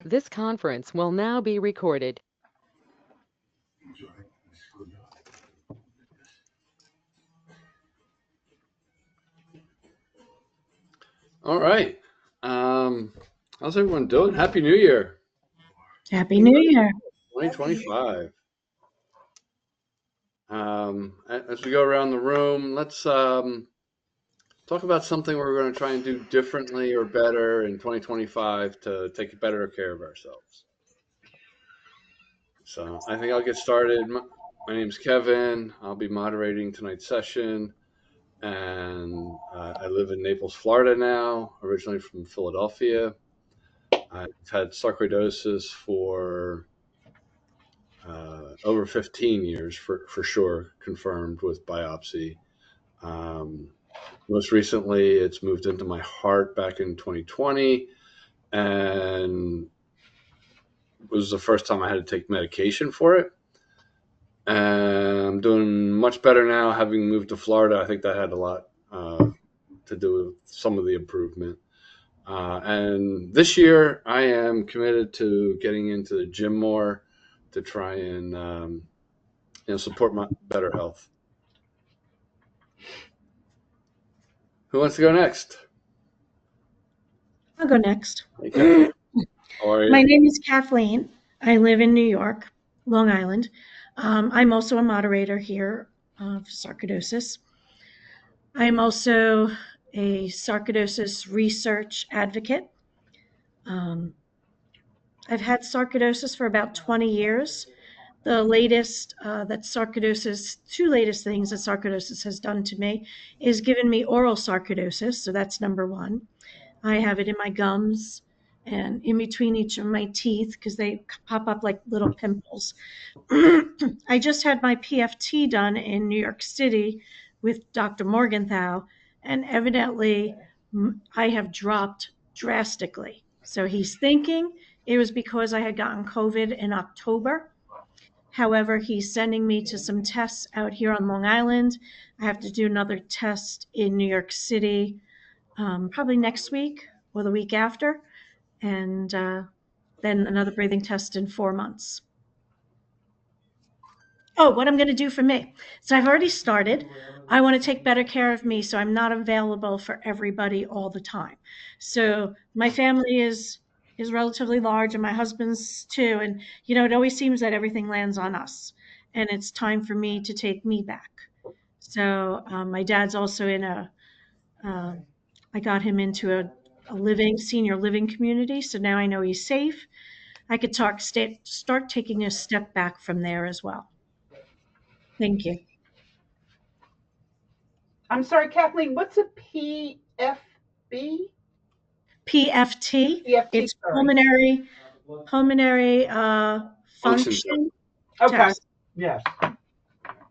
This conference will now be recorded. All right. How's everyone doing? Happy New Year. Happy New Year. 2025. As we go around the room, let's talk about something we're going to try and do differently or better in 2025 to take better care of ourselves. So I think I'll get started. My name's Kevin. I'll be moderating tonight's session. And I live in Naples, Florida now, originally from Philadelphia. I've had sarcoidosis for over 15 years for sure, confirmed with biopsy. Most recently, it's moved into my heart back in 2020, and it was the first time I had to take medication for it. And I'm doing much better now, having moved to Florida. I think that had a lot to do with some of the improvement. And this year, I am committed to getting into the gym more to try and support my better health. Who wants to go next? I'll go next. Okay. How are you? My name is Kathleen. I live in New York, Long Island. I'm also a moderator here for sarcoidosis. I'm also a sarcoidosis research advocate. I've had sarcoidosis for about 20 years. The latest two latest things that sarcoidosis has done to me is given me oral sarcoidosis, so that's number one. I have it in my gums and in between each of my teeth because they pop up like little pimples. I just had my PFT done in New York City with Dr. Morgenthau, and evidently I have dropped drastically. So he's thinking it was because I had gotten COVID in October. However, he's sending me to some tests out here on Long Island. I have to do another test in New York City probably next week or the week after, and then another breathing test in 4 months. Oh, what I'm going to do for me. So I've already started. I want to take better care of me so I'm not available for everybody all the time. So my family is relatively large and my husband's too. And, it always seems that everything lands on us. And it's time for me to take me back. So my dad's also in I got him into a senior living community. So now I know he's safe. I could start taking a step back from there as well. Thank you. I'm sorry, Kathleen, what's a PFB? PFT. PFT, It's sorry. pulmonary function Okay. test. Yes.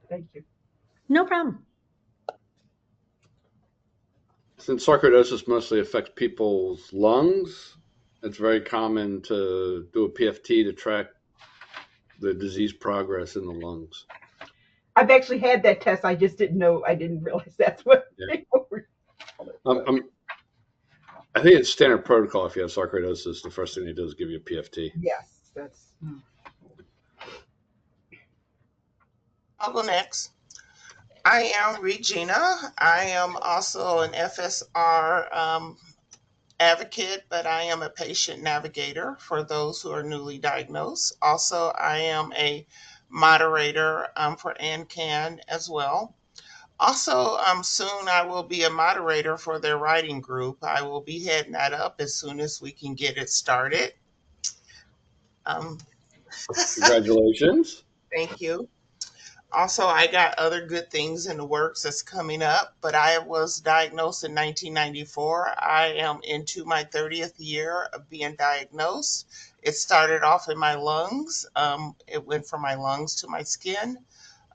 Thank you. No problem. Since sarcoidosis mostly affects people's lungs, it's very common to do a PFT to track the disease progress in the lungs. I've actually had that test. I just didn't realize that's what they were. I think it's standard protocol if you have sarcoidosis. The first thing they do is give you a PFT. Yes, that's. I'll go next. I am Regina. I am also an FSR advocate, but I am a patient navigator for those who are newly diagnosed. Also, I am a moderator for AnCan as well. Also, soon I will be a moderator for their writing group. I will be heading that up as soon as we can get it started. Congratulations. Thank you. Also, I got other good things in the works that's coming up, but I was diagnosed in 1994. I am into my 30th year of being diagnosed. It started off in my lungs. It went from my lungs to my skin.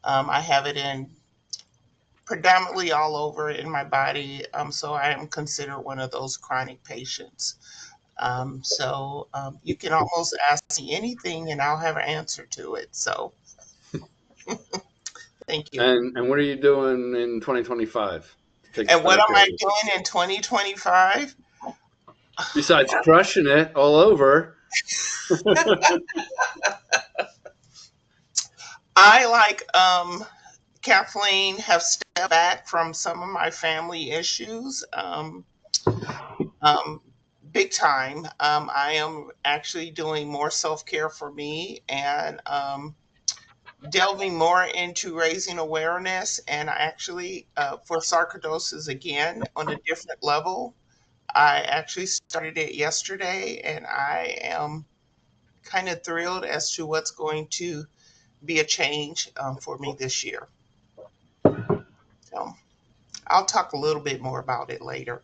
I have it in predominantly all over in my body, so I am considered one of those chronic patients. So you can almost ask me anything and I'll have an answer to it. So thank you. And what are you doing in 2025? And what am I doing in 2025? Besides crushing it all over. I, like Kathleen, have stepped back from some of my family issues. Um, Big time. I am actually doing more self care for me and delving more into raising awareness. And I actually, for sarcoidosis again, on a different level, I actually started it yesterday, and I am kind of thrilled as to what's going to be a change for me this year. So I'll talk a little bit more about it later.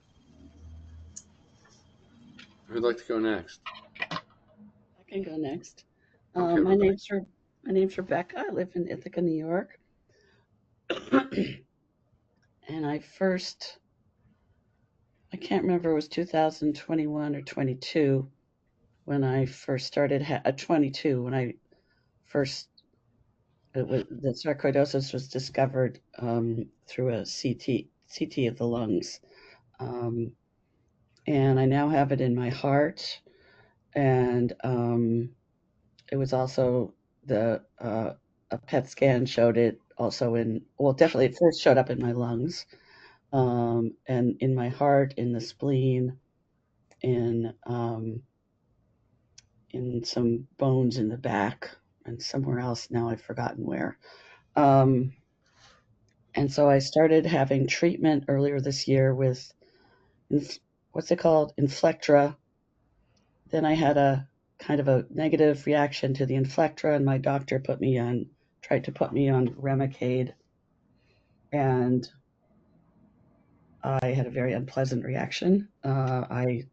Who'd like to go next? I can go next. Okay, My Rebecca. name's Rebecca. I live in Ithaca, New York. And I can't remember, it was 2021 or 22 when I first started, 22 when I first, the sarcoidosis was discovered through a CT of the lungs. Um, and I now have it in my heart. And it was also a PET scan showed it also definitely it first showed up in my lungs, and in my heart, in the spleen, in some bones in the back, and somewhere else. Now I've forgotten where. Um, and so I started having treatment earlier this year with what's it called, Inflectra. Then I had a kind of a negative reaction to the Inflectra, and my doctor tried to put me on Remicade, and I had a very unpleasant reaction. I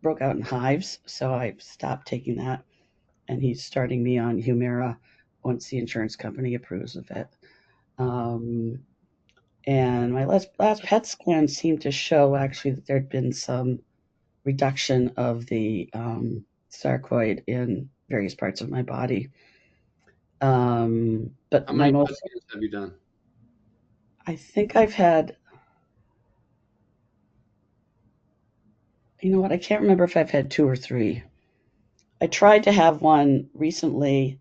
broke out in hives, so I stopped taking that, and he's starting me on Humira once the insurance company approves of it. And my last PET scan seemed to show actually that there'd been some reduction of the sarcoid in various parts of my body. But How my many PET most, scans have you done? I think I've had, you know what, I can't remember if I've had 2 or 3. I tried to have one recently,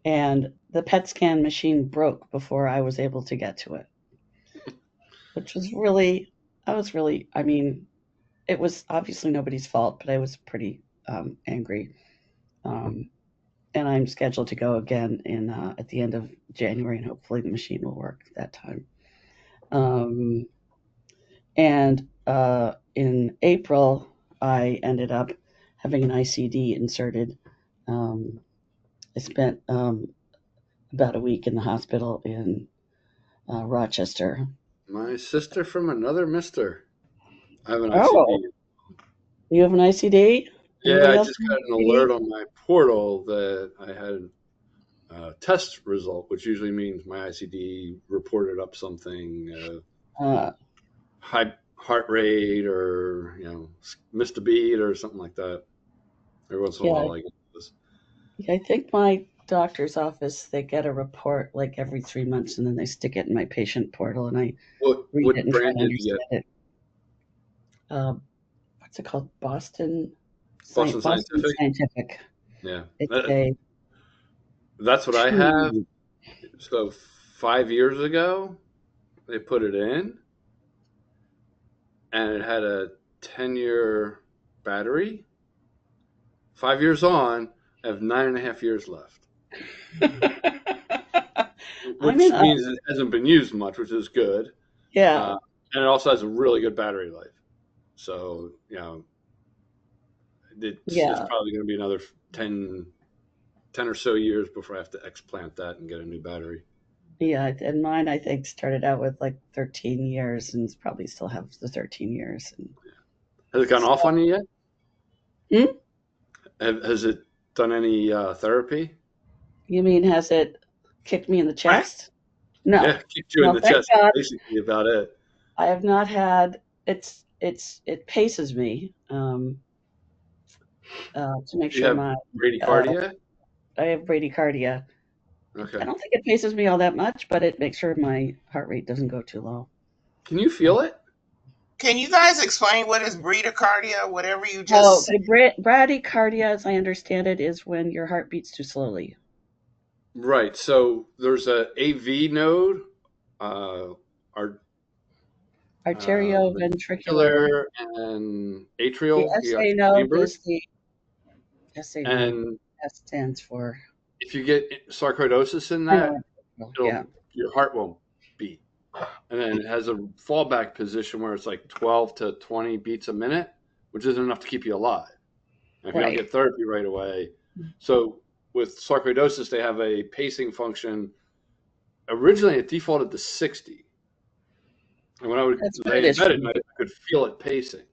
and the PET scan machine broke before I was able to get to it, which was really, I mean, it was obviously nobody's fault, but I was pretty angry. Um, and I'm scheduled to go again at the end of January, and hopefully the machine will work that time. Um, and in April, I ended up having an ICD inserted. I spent about a week in the hospital in Rochester. My sister from another mister. I have an Oh, ICD. you have an ICD? Yeah, Anybody I else just have got an an ICD? alert on my portal that I had a test result, which usually means my ICD reported up something, Uh, high heart rate, or missed a beat or something like that. Every once in a yeah, while, I get this. I think my doctor's office, they get a report like every 3 months, and then they stick it in my patient portal, and I read it What and try brand to did you get? understand it. What's it called? Boston Boston Scientific. Scientific. Yeah, It's a that's what I have. two. So 5 years ago, they put it in, and it had a 10-year battery. 5 years on, I have 9.5 years left, I'm in. which means it hasn't been used much, which is good. Yeah, Uh, and it also has a really good battery life. So, it's yeah, probably going to be another 10 or so years before I have to explant that and get a new battery. yeah. And mine, I think, started out with like 13 years, and probably still have the 13 years. And Has it gone off so, on you yet? hmm? Has it done any therapy? You mean has it kicked me in the Right. chest? No, Yeah, kicked you in no. the Thank chest. God, Basically about it. I have not had. It paces me to make You sure have my. Uh, bradycardia? I have bradycardia. I Okay. don't think it paces me all that much, but it makes sure my heart rate doesn't go too low. Can you feel it? Can you guys explain what is bradycardia? Whatever you Oh, just said. the bradycardia, as I understand it, is when your heart beats too slowly. Right. So there's a AV node, uh, our Arterioventricular. ventricular and The atrial SA node chambers, is the SA node. and S stands for. if you get sarcoidosis in I that, know. Yeah. your heart won't beat. And then it has a fallback position where it's like 12 to 20 beats a minute, which isn't enough to keep you alive. And if you don't Right. get therapy right away. So with sarcoidosis, they have a pacing function. Originally, it defaulted to 60. And when I would That's what lay it in is bed for at me. night, I could feel it pacing.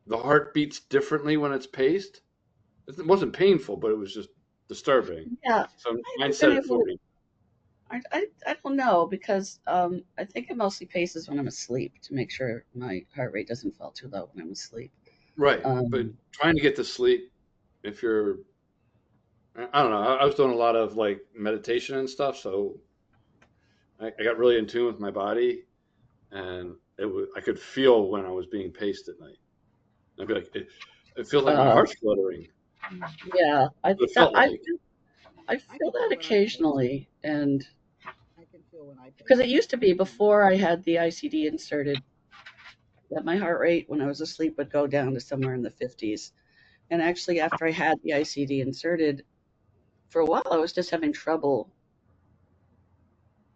The heart beats differently when it's paced. It wasn't painful, but it was just disturbing. Yeah. So I mine haven't set been at able to. 40. I don't know because I think it mostly paces when I'm asleep to make sure my heart rate doesn't fall too low when I'm asleep. Right. But Um, trying to get to sleep, if you're, I don't know, I was doing a lot of like meditation and stuff. So I got really in tune with my body, and I could feel when I was being paced at night. I'd be like, it feels like my uh, heart's fluttering. yeah, It felt like. I feel that occasionally, and because it used to be before I had the ICD inserted that my heart rate when I was asleep would go down to somewhere in the 50s. And actually, after I had the ICD inserted, for a while I was just having trouble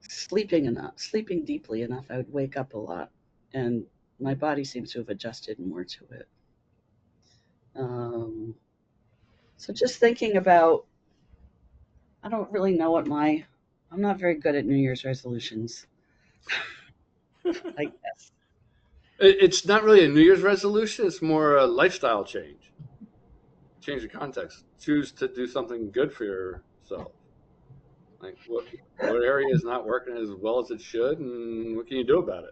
sleeping deeply enough. I would wake up a lot, and my body seems to have adjusted more to it. Um, so just thinking about, I don't really know I'm not very good at New Year's resolutions. I guess. It's not really a New Year's resolution. It's more a lifestyle change. Change the context. Choose to do something good for yourself. Like what area is not working as well as it should, and what can you do about it?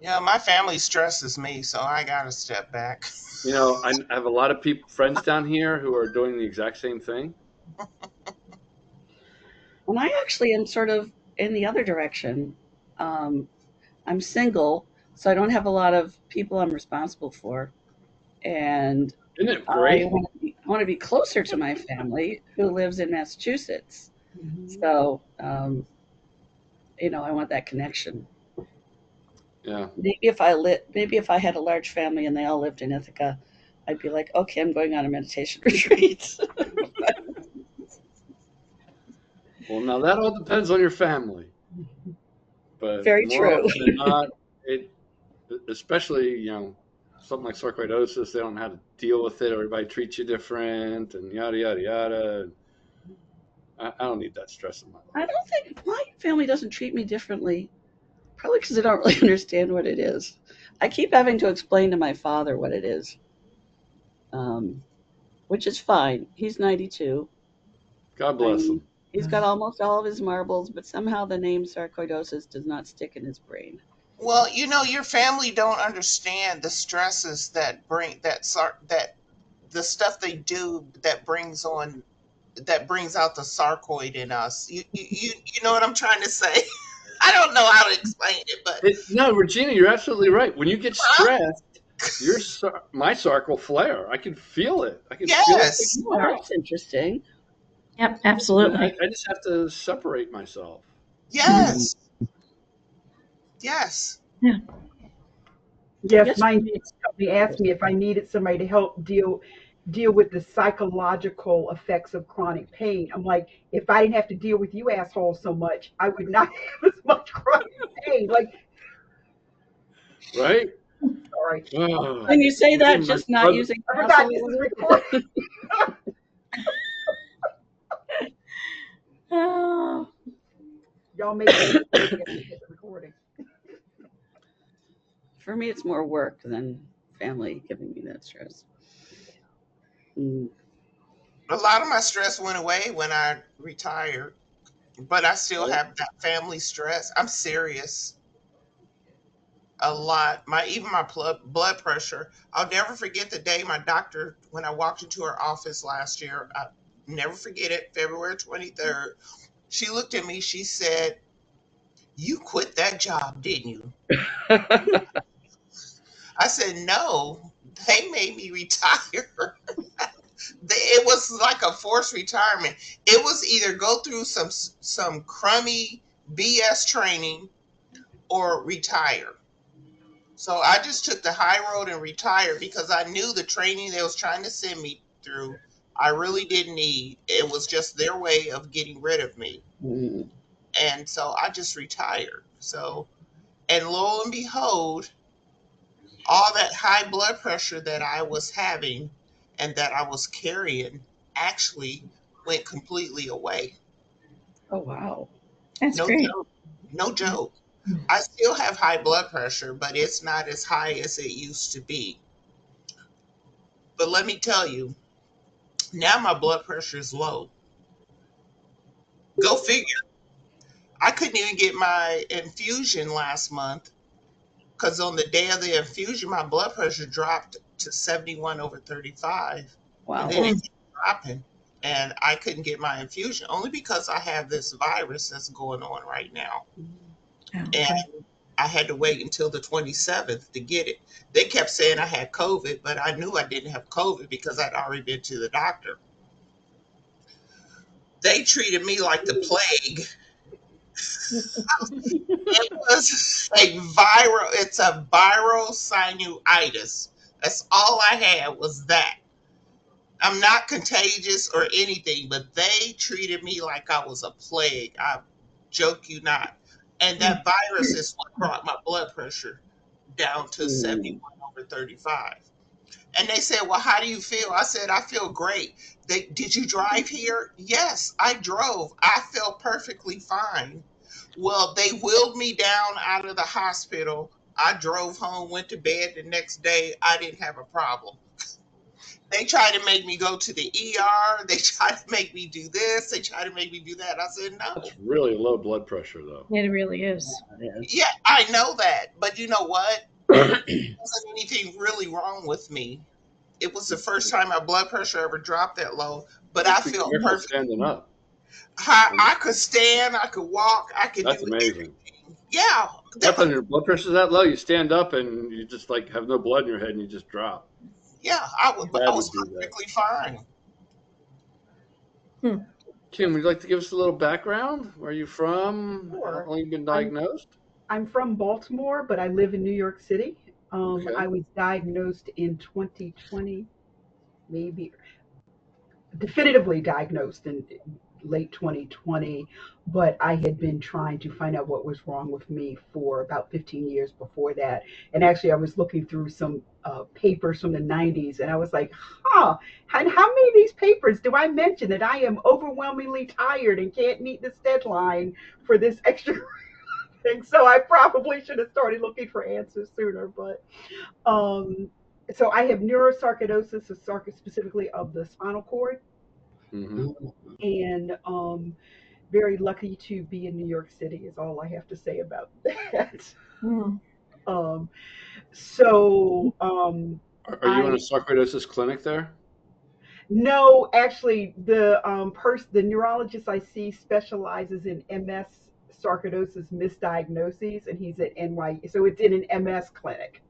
Yeah, my family stresses me, so I gotta step back. You know, I have a lot of friends down here who are doing the exact same thing. And I actually am sort of in the other direction. Um, I'm single, so I don't have a lot of people I'm responsible for, and Isn't it I great? want to be closer to my family who lives in Massachusetts. So, I want that connection. Yeah. Maybe if I had a large family and they all lived in Ithaca, I'd be like, okay, I'm going on a meditation retreat. Well, now that all depends on your family, but Very more true. often than not, it, especially something like sarcoidosis, they don't know how to deal with it. Everybody treats you different, and yada yada yada. I don't need that stress in my life. I don't think my family doesn't treat me differently. Probably because I don't really understand what it is. I keep having to explain to my father what it is, um, which is fine. He's 92. God I bless mean, them. he's got almost all of his marbles, but somehow the name sarcoidosis does not stick in his brain. Well, your family don't understand the stresses that bring that the stuff they do that brings out the sarcoid in us. You know what I'm trying to say? I don't know how to explain it, but No, Regina, you're absolutely right. When you get huh? stressed, my sarc will flare. I can feel it. I can feel it Yes, taking Oh, out. that's interesting. Yep, And absolutely. I just have to separate myself. Hmm. yes, yes. Yeah. I Yes, guess for my me, it's company asked me if I needed somebody to help deal with the psychological effects of chronic pain. I'm like, if I didn't have to deal with you assholes so much, I would not have as much chronic pain. Like, Right? sorry, Oh, when you say me that, and my just not brother. using I muscle forgot this is work. recorded. Oh, Y'all make it the recording. for me, it's more work than family giving me that stress. Mm. A lot of my stress went away when I retired, but I still Right? have that family stress. I'm serious. A lot. My blood pressure. I'll never forget the day my doctor when I walked into her office last year. I never forget it. February 23rd. She looked at me. She said, You quit that job, didn't you? I said, no, they made me retire. It was like a forced retirement. It was either go through some crummy BS training or retire. So I just took the high road and retired because I knew the training they was trying to send me through, I really didn't need. It was just their way of getting rid of me. Mm. And so I just retired. So, and lo and behold, all that high blood pressure that I was having and that I was carrying actually went completely away. Oh, wow. That's No great. joke. No joke. I still have high blood pressure, but it's not as high as it used to be. But let me tell you, now my blood pressure is low. Go figure. I couldn't even get my infusion last month because on the day of the infusion, my blood pressure dropped to 71 over 35. And Wow. then it kept dropping. And I couldn't get my infusion only because I have this virus that's going on right now. Okay. And I had to wait until the 27th to get it. They kept saying I had COVID, but I knew I didn't have COVID because I'd already been to the doctor. They treated me like the plague. It was it's a viral sinusitis. That's all I had was that. I'm not contagious or anything, but they treated me like I was a plague. I joke you not. And that virus is what brought my blood pressure down to Mm. 71 over 35. And they said, well, how do you feel? I said, I feel great. Did you drive here? Yes, I drove. I felt perfectly fine. Well, they wheeled me down out of the hospital. I drove home, went to bed the next day. I didn't have a problem. They tried to make me go to the ER. They tried to make me do this. They tried to make me do that. I said, no. That's really low blood pressure, though. It really is. Yeah, I know that. But you know what? There wasn't anything really wrong with me. It was the first time my blood pressure ever dropped that low, but I Just be felt careful perfect. standing up. I could stand, I could walk, I could That's do amazing. everything. Yeah, That's when your blood pressure's that low. You stand up and you just like have no blood in your head and you just drop. yeah, I Dad was would do that. perfectly fine. Kim, would you like to give us a little background? Where are you from? How Sure. long you been I'm diagnosed? I'm from Baltimore, but I live in New York City. Okay. I was diagnosed in 2020, maybe definitively diagnosed in late 2020, but I had been trying to find out what was wrong with me for about 15 years before that. And actually, I was looking through some papers from the 90s, and I was like, huh, and how many of these papers do I mention that I am overwhelmingly tired and can't meet this deadline for this extra thing? So I probably should have started looking for answers sooner, but um, so I have neurosarcoidosis, specifically of the spinal cord, Mm-hmm. and very lucky to be in New York City is all I have to say about that. Mm. Um, so Are you in a I sarcoidosis clinic there? no, actually, the neurologist I see specializes in MS sarcoidosis misdiagnoses, and he's at NYU, so it's in an MS clinic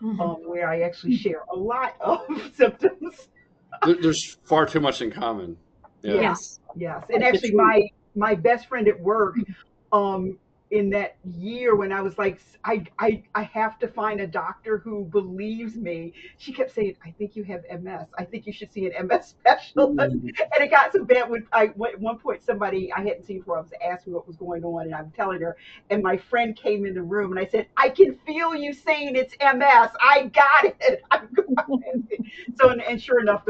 Mhm. where I actually share a lot of symptoms. There's far too much in common. Yeah. Yeah, Yes. yes, and actually, my best friend at work, um, in that year when I was like, I have to find a doctor who believes me. She kept saying, I think you have MS. I think you should see an MS specialist. Mm. And it got so bad when at one point somebody I hadn't seen before, I was asking what was going on, and I'm telling her, and my friend came in the room, and I said, I can feel you saying it's MS. I got it. I got it. So and sure enough,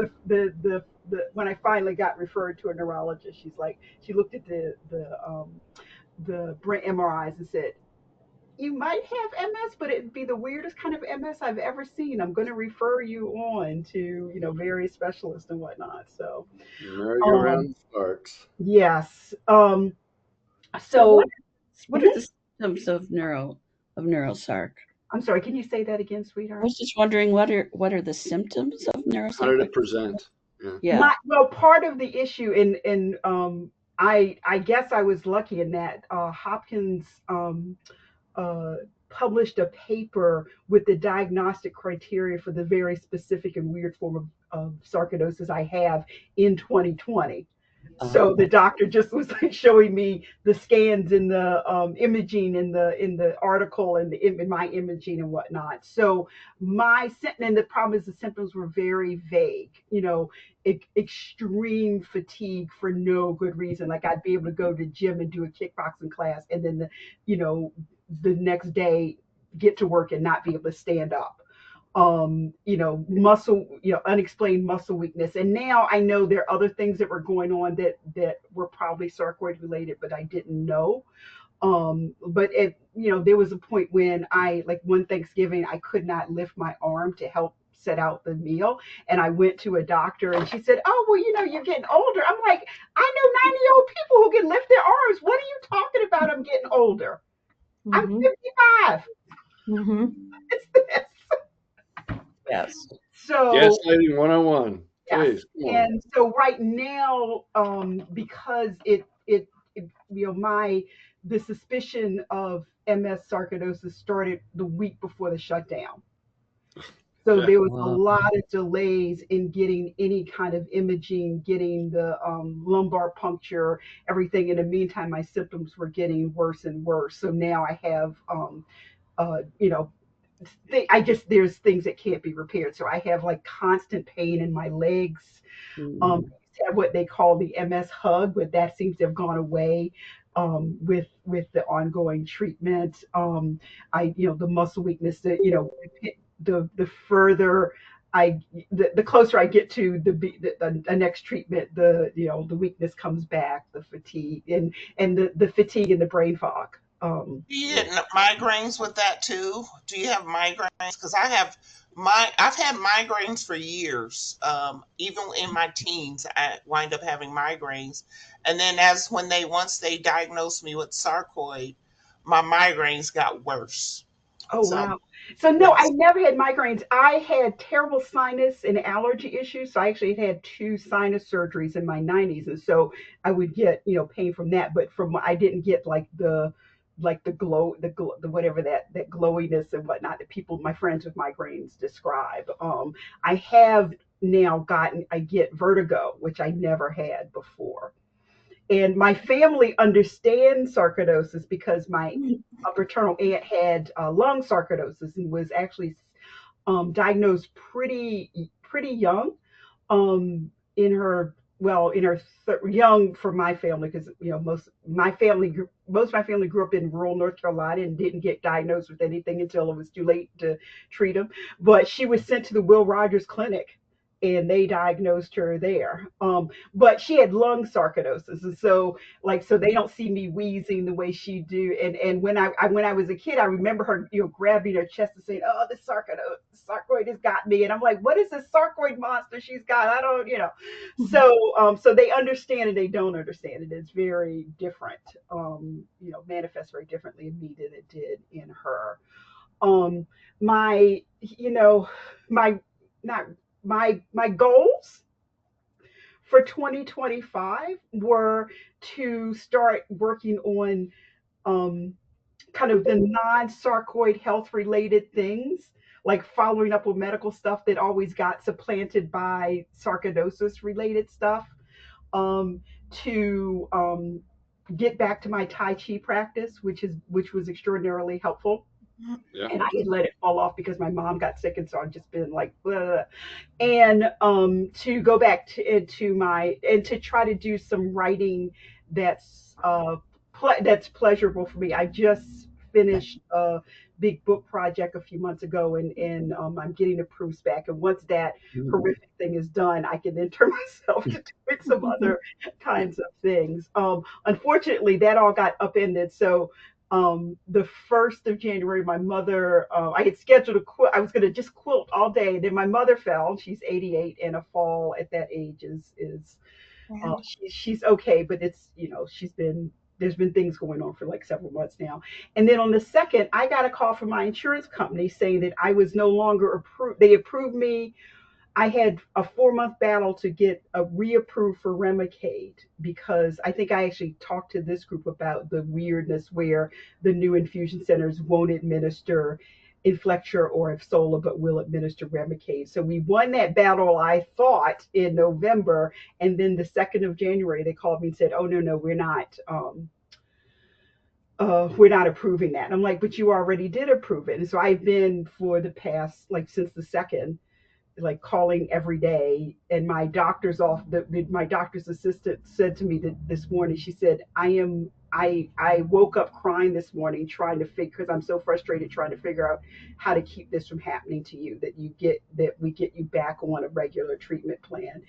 when I finally got referred to a neurologist, she looked at the brain MRIs and said, you might have MS, but it'd be the weirdest kind of MS I've ever seen. I'm going to refer you on to, various specialists and whatnot. So, um, Merry-go-round starts. yes. So So, what are mhm. the symptoms of neurosarc? I'm sorry, can you say that again, I sweetheart? was just wondering what are the symptoms of How did it neurosarc? present? Yeah. Yeah. Well, part of the issue in I guess I was lucky in that Hopkins uh, published a paper with the diagnostic criteria for the very specific and weird form of sarcoidosis I have in 2020. So the Okay. doctor just was like showing me the scans and the imaging in the article and in my imaging and whatnot. So and the problem is the symptoms were very vague. Extreme fatigue for no good reason. Like I'd be able to go to the gym and do a kickboxing class, and then you know, the next day get to work and not be able to stand up. Muscle, unexplained muscle weakness. And now I know there are other things that were going on that were probably sarcoid related, but I didn't know. But there was a point when like one Thanksgiving, I could not lift my arm to help set out the meal. And I went to a doctor and she said, "Oh, well, you're getting older." I'm like, "I know 90-year-old people who can lift their arms. What are you talking about? I'm getting older. I'm Mm-hmm. 55." Mm-hmm. It's this. Yes. So Gaslighting 101. yes, Please, come on. and so right now, because my the suspicion of MS sarcoidosis started the week before the shutdown. So Okay. there was a Wow. lot of delays in getting any kind of imaging, getting the lumbar puncture, everything. In the meantime, my symptoms were getting worse and worse. So now I have, uh, you know, I just there's things that can't be repaired. So I have like constant pain in my legs. Mm. I used to have what they call the MS hug, but that seems to have gone away with the ongoing treatment. The muscle weakness, the further the closer I get to the next treatment, the weakness comes back, the fatigue and the fatigue and the brain fog. Do you Yeah. get migraines with that too? Do you have migraines? Because I've had migraines for years. Even in my teens, I wind up having migraines, and then once they diagnosed me with sarcoid, my migraines got worse. Oh So wow. So no, I yes. never had migraines. I had terrible sinus and allergy issues. So I actually had two sinus surgeries in my 90s. And so I would get, pain from that, but I didn't get like the whatever that glowiness and whatnot that my friends with migraines describe. I have now I get vertigo, which I never had before. And my family understands sarcoidosis because my paternal aunt had lung sarcoidosis and was actually diagnosed pretty young, in her young for my family, because most of my family grew up in rural North Carolina and didn't get diagnosed with anything until it was too late to treat them. But she was sent to the Will Rogers Clinic and they diagnosed her there. But she had lung sarcoidosis, and so they don't see me wheezing the way she do. And when I was a kid, I remember her grabbing her chest and saying, "Oh, the sarcoid has got me," and I'm like, "What is this sarcoid monster she's got?" I don't, you know. So they understand and they don't understand it. It's very different. Manifests very differently in me than it did in her. Um, my you know my not my goals for 2025 were to start working on um, kind of the non-sarcoid health related things, like following up with medical stuff that always got supplanted by sarcoidosis related stuff, um, to get back to my Tai Chi practice, which was extraordinarily helpful. Yeah. And I had let it fall off because my mom got sick, and so I've just been like, "Ugh." And to go back and to try to do some writing that's that's pleasurable for me. I just finished a big book project a few months ago, and I'm getting the proofs back. And once that Mm. horrific thing is done, I can then turn myself to doing some other kinds of things. Unfortunately, that all got upended. So the 1st of January, my mother, I had scheduled a quilt. I was going to just quilt all day. Then my mother fell. She's 88, and a fall at that age is she's okay, but it's, there's been things going on for like several months now. And then on the 2nd, I got a call from my insurance company saying that I was no longer approved. They approved me I had a 4 month battle to get reapproved for Remicade because I think I actually talked to this group about the weirdness where the new infusion centers won't administer Inflectra or Ifsola, but will administer Remicade. So we won that battle, I thought, in November, and then the 2nd of January they called me and said, "Oh no, we're not approving that." And I'm like, "But you already did approve it." And so I've been for the past, like, since the second, like, calling every day. And my doctor's off my doctor's assistant said to me that this morning, she said, I woke up crying this morning trying to figure, because I'm so frustrated trying to figure out how to keep this from happening to you, that we get you back on a regular treatment plan,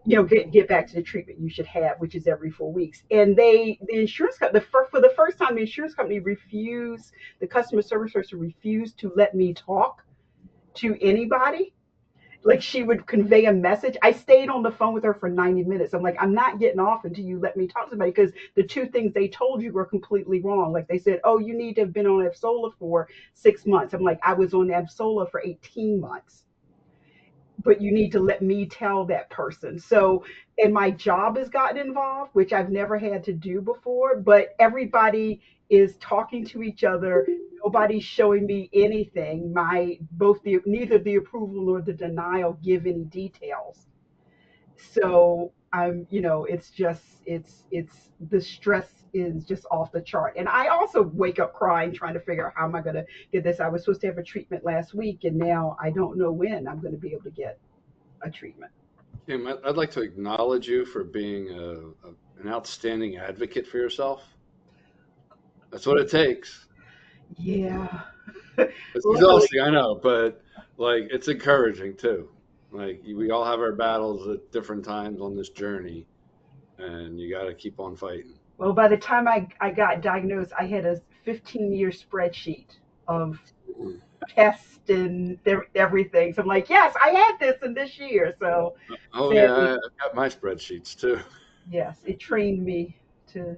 get back to the treatment you should have, which is every 4 weeks. And the insurance company, for the first time, the insurance company refused, the customer service person refused to let me talk to anybody. Like, she would convey a message. I stayed on the phone with her for 90 minutes. I'm like, "I'm not getting off until you let me talk to somebody," because the two things they told you were completely wrong. Like, they said, "Oh, you need to have been on Absola for 6 months." I'm like, "I was on Absola for 18 months, but you need to let me tell that person." So, and my job has gotten involved, which I've never had to do before, but everybody is talking to each other. Nobody's showing me anything. Neither the approval nor the denial give any details. So it's the stress is just off the chart. And I also wake up crying trying to figure out how am I going to get this. I was supposed to have a treatment last week, and now I don't know when I'm going to be able to get a treatment. Kim, I'd like to acknowledge you for being an outstanding advocate for yourself. That's what it takes. Yeah. It's Luckily, exhausting, I know, but like it's encouraging too. Like we all have our battles at different times on this journey, and you got to keep on fighting. well, by the time I got diagnosed, I had a 15-year spreadsheet of Mhm. tests and everything. So I'm like, yes, I had this in this year. So Oh yeah, sadly, I've got my spreadsheets too. yes, it trained me to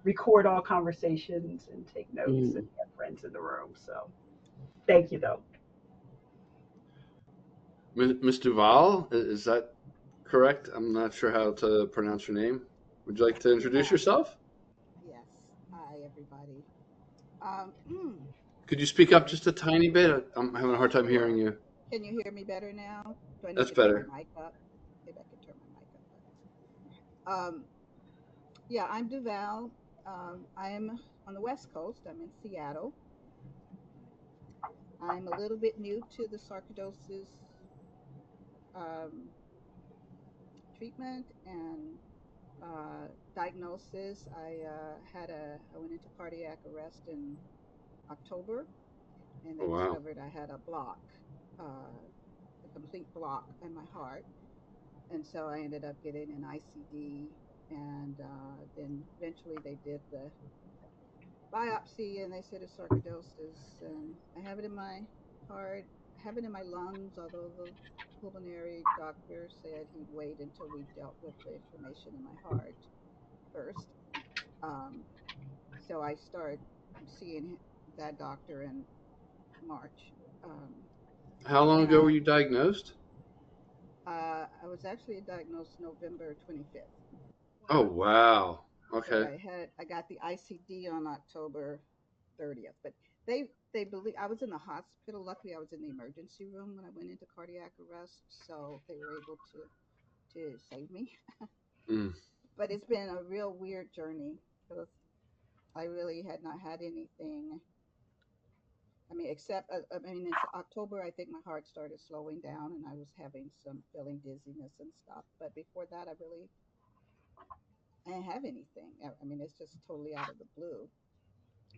record all conversations and take notes and Mm. have friends in the room. So thank you, though. Miss Duvalle, is that correct? I'm not sure how to pronounce your name. Would you like to introduce Yeah, yourself? yes. Hi, everybody. Could you speak up Sorry. just a tiny bit? I'm having a hard time hearing Sure. you. Can you hear me better now? Do I need That's to turn my better. mic up? Maybe I can turn my mic up. Yeah, I'm Duval. I'm on the West Coast. I'm in Seattle. I'm a little bit new to the sarcoidosis um, treatment and diagnosis. I went into cardiac arrest in October, and they Oh wow. discovered I had a block, a complete block in my heart. And so I ended up getting an ICD, and then eventually they did the biopsy, and they said it's sarcoidosis, and I have it in my heart, I have it in my lungs. Although the pulmonary doctor said he'd wait until we dealt with the inflammation in my heart first. Um, so I started seeing that doctor in March. Um, How long ago were and you diagnosed? I was actually diagnosed November 25th. Oh wow. So Okay. I got the ICD on October 30th, but they believe I was in the hospital. Luckily, I was in the emergency room when I went into cardiac arrest, so they were able to save me. Mm. But it's been a real weird journey because I really had not had anything. I mean, except in October, I think my heart started slowing down, and I was having some feeling dizziness and stuff. But before that, I didn't have anything. I mean, it's just totally out of the blue.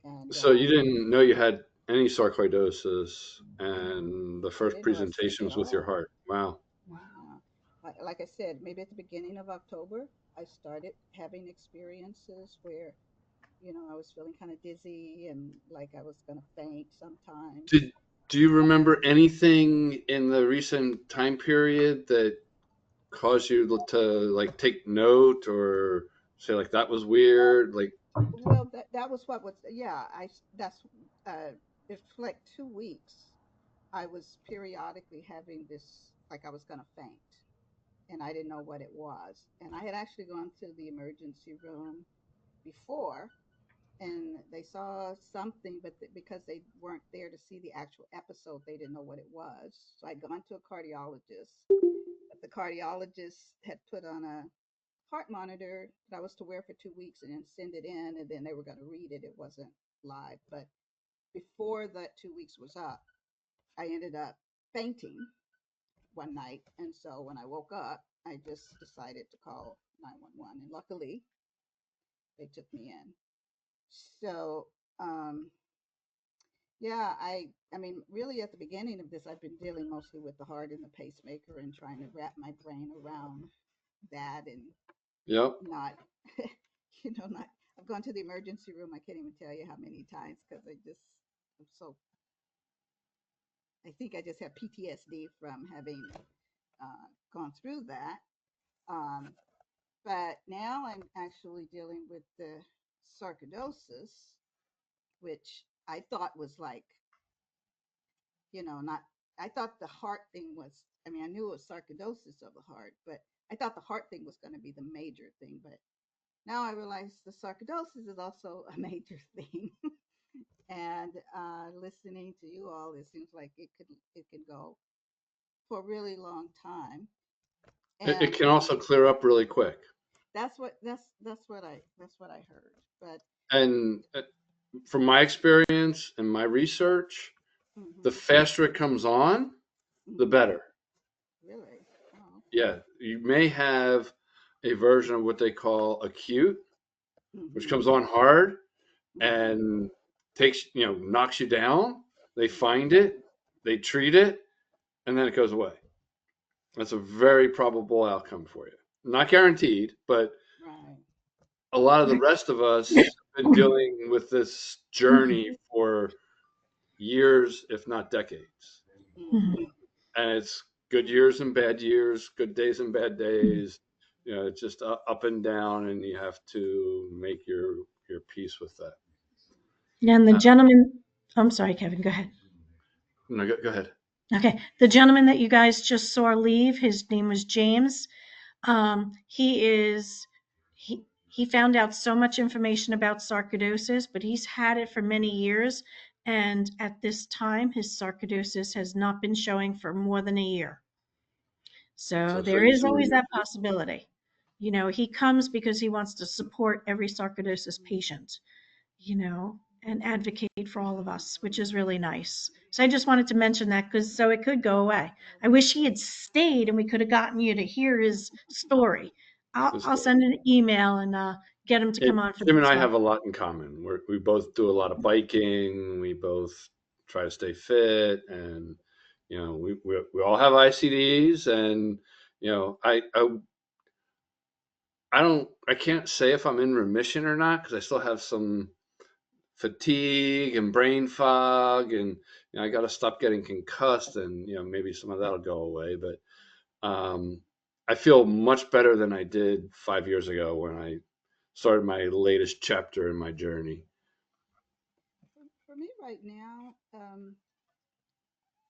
And So you didn't know you had any sarcoidosis, and the I first didn't know I was sick presentation at was with your all. heart. Wow. Yeah. Like I said, maybe at the beginning of October, I started having experiences where, I was feeling kind of dizzy and like I was going to faint sometimes. Did do you remember anything in the recent time period that caused you to like take note or say like that was weird? Like, Well, that was what was, yeah, that's, uh, it's like 2 weeks. I was periodically having this. like I was going to faint, and I didn't know what it was. And I had actually gone to the emergency room before, and they saw something, but because they weren't there to see the actual episode, they didn't know what it was. So I'd gone to a cardiologist, but the cardiologist had put on a heart monitor that I was to wear for 2 weeks and then send it in, and then they were going to read it. It wasn't live, but before that 2 weeks was up, I ended up fainting one night. And so when I woke up, I just decided to call 911. And luckily, they took me in. So, yeah, I mean, really at the beginning of this, I've been dealing mostly with the heart and the pacemaker and trying to wrap my brain around that and Yep. not, not, I've gone to the emergency room. I can't even tell you how many times because I'm so, I think I just have PTSD from having gone through that. Um, but now I'm actually dealing with the sarcoidosis, which I thought was like, not, I thought the heart thing was, I mean, I knew it was sarcoidosis of the heart, but I thought the heart thing was going to be the major thing. But now I realize the sarcoidosis is also a major thing. And listening to you all, it seems like it could go for a really long time. It And can also clear up really quick. that's what I heard. But And from my experience and my research, the mhm, faster it comes on, the mhm, better. really, oh, okay, Yeah, you may have a version of what they call acute, which mhm, comes on hard mhm, and takes, knocks you down. They mhm, find it, they treat it, and then it goes away. That's a very probable outcome for you. Not guaranteed, but right, a lot of the rest of us have been dealing with this journey for years, if not decades. mhm, And it's good years and bad years, good days and bad days. It's just up and down, and you have to make your peace with that. And the Uh, gentleman, I'm sorry, Kevin, go ahead. no, go ahead. Okay. The gentleman that you guys just saw leave, his name was James. He found out so much information about sarcoidosis, but he's had it for many years. And at this time, his sarcoidosis has not been showing for more than a year. So So there is he's always removed. that possibility. He comes because he wants to support every sarcoidosis patient, and advocate for all of us, which is really nice. So I just wanted to mention that because so it could go away. I wish he had stayed and we could have gotten you to hear his story. I'll send an email and get him to come on for the Jim and next I one. have a lot in common. We both do a lot of biking. We both try to stay fit, and we all have ICDs. And I can't say if I'm in remission or not because I still have some fatigue and brain fog, and I got to stop getting concussed, and maybe some of that'll go away. But I feel much better than I did 5 years ago when I started my latest chapter in my journey. for me right now,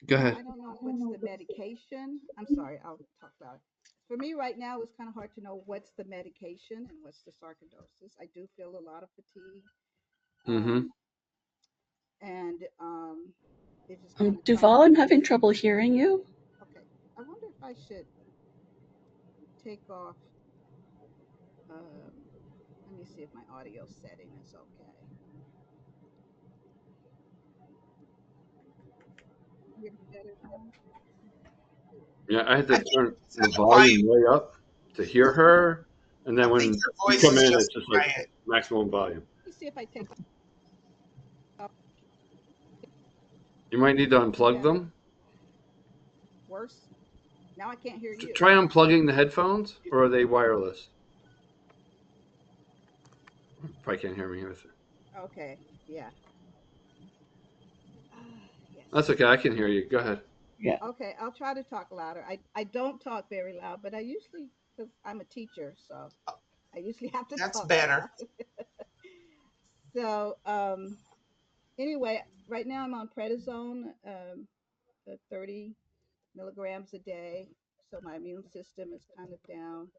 Go ahead. I don't know what's the medication. I'm sorry, I'll talk about it. For me right now, it's kind of hard to know what's the medication and what's the sarcoidosis. I do feel a lot of fatigue, Mm-hmm. um, and it's just kind of trying Duval, to. I'm having trouble hearing you. Okay, I wonder if I should take off. Um, Let me see if my audio setting is okay. Can you hear me better now? Yeah, I had I to think turn it's the quiet. volume way up to hear her, and I then think when your you voice come is in, just it's just like quiet. maximum volume. Let me see if I take off. You might need to Any unplug better? them. Worse? Now I can't hear you. Try unplugging the headphones, or are they wireless? Probably can't hear me either. Okay, yeah. That's Yes. okay. I can hear you. Go ahead. Yeah. Okay, I'll try to talk louder. I don't talk very loud, but I usually, because I'm a teacher, so I usually have to That's talk better. loud. So, anyway, right now I'm on prednisone, 30. milligrams a day. So my immune system is kind of down.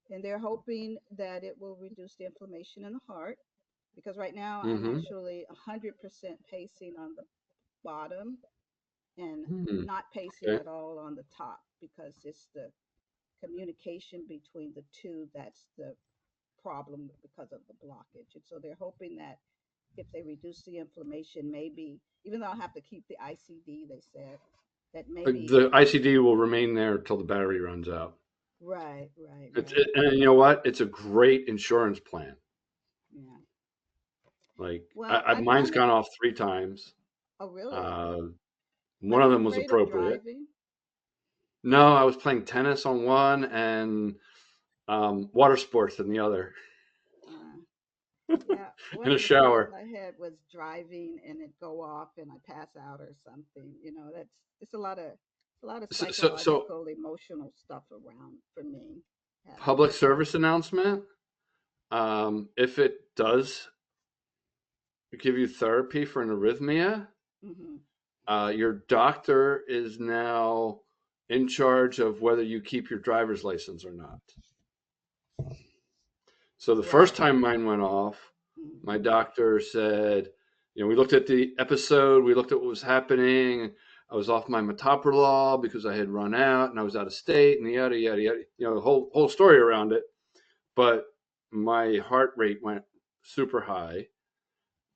And they're hoping that it will reduce the inflammation in the heart because right now I'm Mm-hmm. actually 100% pacing on the bottom and Hmm. not pacing Okay. at all on the top because it's the communication between the two that's the problem because of the blockage. And so they're hoping that if they reduce the inflammation, maybe, even though I'll have to keep the ICD, they said, that maybe, The ICD will remain there till the battery runs out. right, right, It's right. and you know what? It's a great insurance plan. Yeah. Like Well, I mine's find it, gone off 3 times. oh, really? Uh, Are one of you them was afraid of appropriate. driving? No, I was playing tennis on one and water sports in the other Uh, yeah, one in a of the fears shower. I had was driving and it go off and I pass out or something. You know, that's it's a lot of So psychological, emotional stuff around for me having public that. service announcement. If it does give you therapy for an arrhythmia, Hmm. your doctor is now in charge of whether you keep your driver's license or not. So the first Right. time mine went off, my Hmm. doctor said, we looked at the episode, we looked at what was happening. I was off my metoprolol because I had run out and I was out of state and yada yada yada. The whole story around it. But my heart rate went super high,